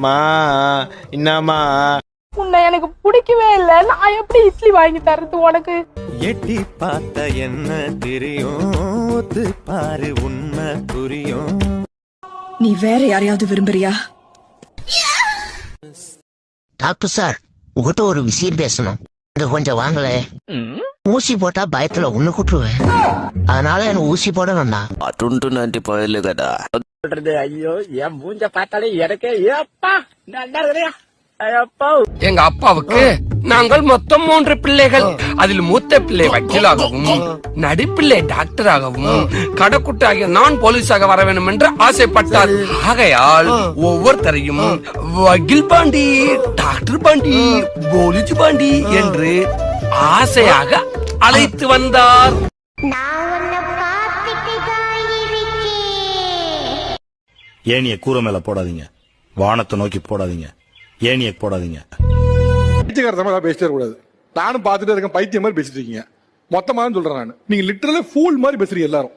மா என்னம்மா உன்னை எனக்கு பிடிக்கவே இல்ல, நான் எப்படி இட்லி வாங்கி தரது உனக்கு? எட்டி பார்த்த என்ன தெரியும், ஒத்து பாரு உண்மை புரியும். நீ வேற யாரையாவது விரும்புறியா? டாக்டர் சார், உங்ககிட்ட ஒரு விஷயம் பேசணும். இங்க கொஞ்சம் வாங்கல. ஊசி போட்டா பயத்துல ஒண்ணு கூட்டுருவேன், அதனால எனக்கு ஊசி போட வேண்டாம். அட்டுண்டு நன்றி போயிடல கடா சொல்றது. ஐயோ, என் மூஞ்ச பார்த்தாலே எனக்கே ஏப்பா நல்லா இருக்கிறியா? எங்க அப்பாவுக்கு நாங்கள் மொத்தம் 3 பிள்ளைகள். அதில் மூத்த பிள்ளை வக்கீலாகவும், நடிப்பிள்ளை டாக்டராகவும், கடைக்குட்டி ஆகிய நான் போலீஸாக வர வேண்டும் என்று ஆசைப்பட்டார். ஆகையால் ஒவ்வொருத்தரையும் வக்கீல் பாண்டி, டாக்டர் பாண்டி, போலீஸ் பாண்டி என்று ஆசையாக அழைத்து வந்தார். ஏனிய கூரை மேல போடாதீங்க, வானத்தை நோக்கி போடாதீங்க, ஏனிய போடாதீங்க. பேசிட்டே கூடாது. நானும் பாத்துட்டே இருக்கேன், பைத்தியம் மாதிரி பேசிட்டு இருக்கீங்க. மொத்தமா சொல்றேன் நான். நீங்க லிட்டரலா ஃபூல் மாதிரி பேசுறீங்க எல்லாரும்.